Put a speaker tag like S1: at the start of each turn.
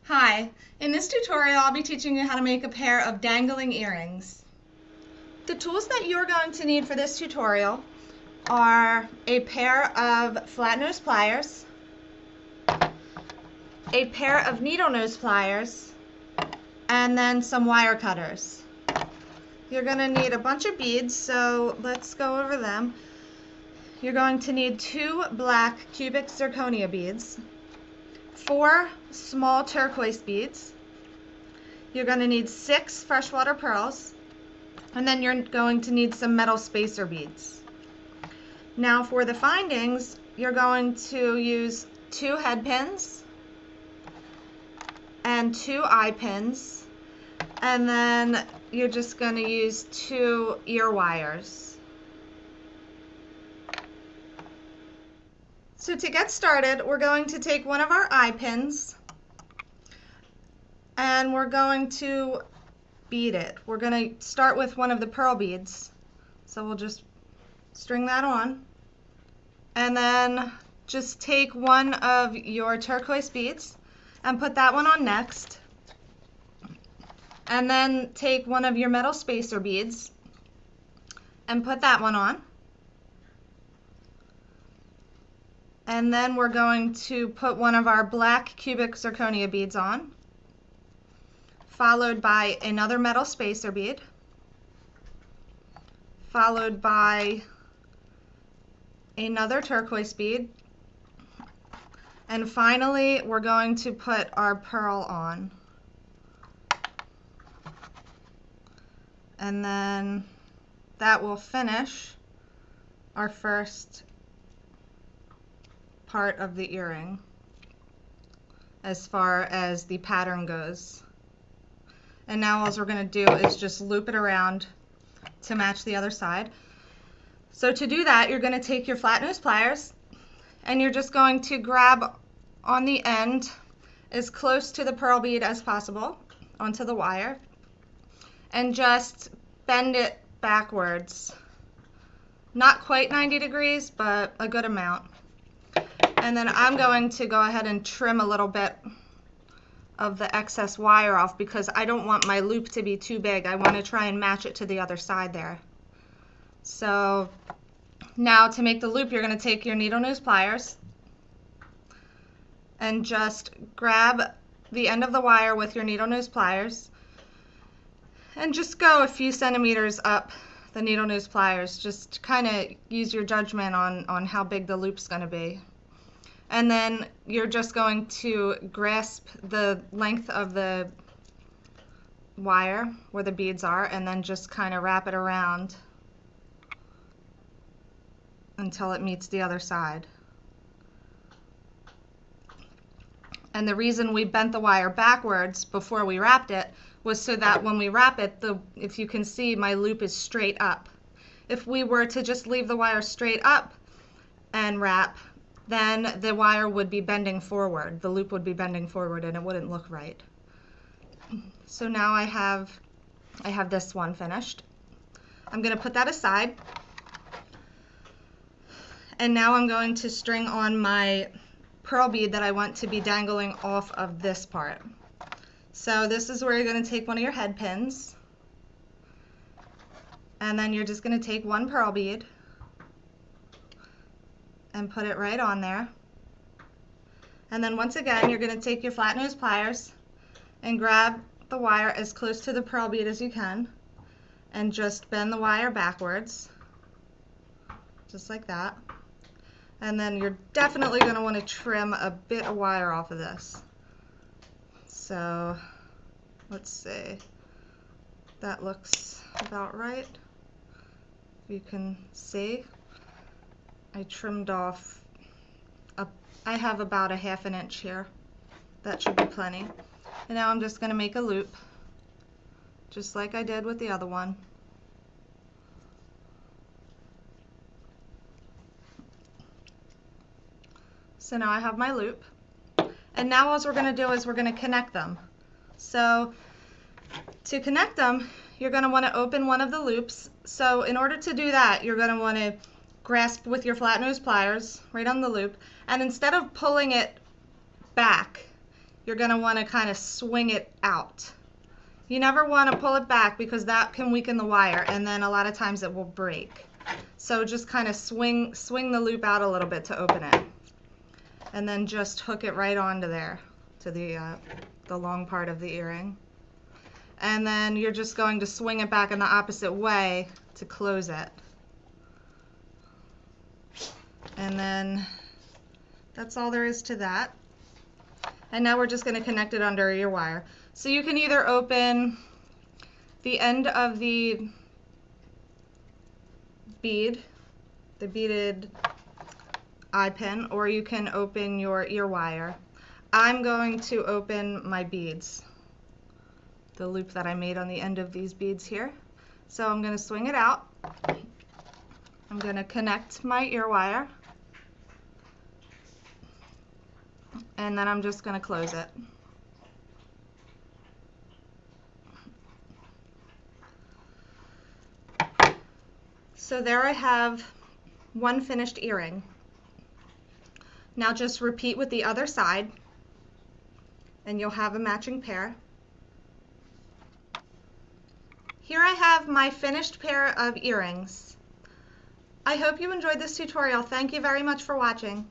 S1: Hi, in this tutorial I'll be teaching you how to make a pair of dangling earrings. The tools that you're going to need for this tutorial are a pair of flat nose pliers, a pair of needle nose pliers, and then some wire cutters. You're going to need a bunch of beads, so let's go over them. You're going to need 2 black cubic zirconia beads, 4 small turquoise beads. You're going to need 6 freshwater pearls, and then you're going to need some metal spacer beads. Now for the findings, you're going to use 2 head pins and 2 eye pins, and then you're just going to use 2 ear wires. So to get started, we're going to take one of our eye pins and we're going to bead it. We're going to start with one of the pearl beads. So we'll just string that on, and then just take one of your turquoise beads and put that one on next, and then take one of your metal spacer beads and put that one on. And then we're going to put one of our black cubic zirconia beads on, followed by another metal spacer bead, followed by another turquoise bead, and finally we're going to put our pearl on. And then that will finish our first part of the earring as far as the pattern goes. And now all we're going to do is just loop it around to match the other side. So to do that, you're going to take your flat nose pliers and you're just going to grab on the end as close to the pearl bead as possible onto the wire and just bend it backwards. Not quite 90 degrees, but a good amount. And then I'm going to go ahead and trim a little bit of the excess wire off because I don't want my loop to be too big. I want to try and match it to the other side there. So now to make the loop, you're going to take your needle nose pliers and just grab the end of the wire with your needle nose pliers and just go a few centimeters up the needle nose pliers. Just kind of use your judgment on how big the loop's going to be. And then you're just going to grasp the length of the wire where the beads are and then just kind of wrap it around until it meets the other side. And the reason we bent the wire backwards before we wrapped it was so that when we wrap it, if you can see, my loop is straight up. If we were to just leave the wire straight up and wrap, then the wire would be bending forward. The loop would be bending forward and it wouldn't look right. So now I have this one finished. I'm going to put that aside. And now I'm going to string on my pearl bead that I want to be dangling off of this part. So this is where you're going to take one of your head pins. And then you're just going to take one pearl bead and put it right on there. And then once again, you're going to take your flat nose pliers and grab the wire as close to the pearl bead as you can and just bend the wire backwards, just like that. And then you're definitely going to want to trim a bit of wire off of this. So let's see, that looks about right. You can see I trimmed off, I have about 1/2 inch here. That should be plenty. And now I'm just going to make a loop, just like I did with the other one. So now I have my loop. And now all we're going to do is we're going to connect them. So to connect them, you're going to want to open one of the loops. So in order to do that, you're going to want to grasp with your flat nose pliers right on the loop, and instead of pulling it back, you're going to want to kind of swing it out. You never want to pull it back because that can weaken the wire, and then a lot of times it will break. So just kind of swing the loop out a little bit to open it. And then just hook it right onto there, to the long part of the earring. And then you're just going to swing it back in the opposite way to close it. And then that's all there is to that. And now we're just going to connect it under your wire. So you can either open the end of the bead, the beaded eye pin, or you can open your ear wire. I'm going to open my beads, the loop that I made on the end of these beads here. So I'm going to swing it out. I'm going to connect my ear wire, and then I'm just going to close it. So there I have one finished earring. Now just repeat with the other side, and you'll have a matching pair. Here I have my finished pair of earrings. I hope you enjoyed this tutorial. Thank you very much for watching.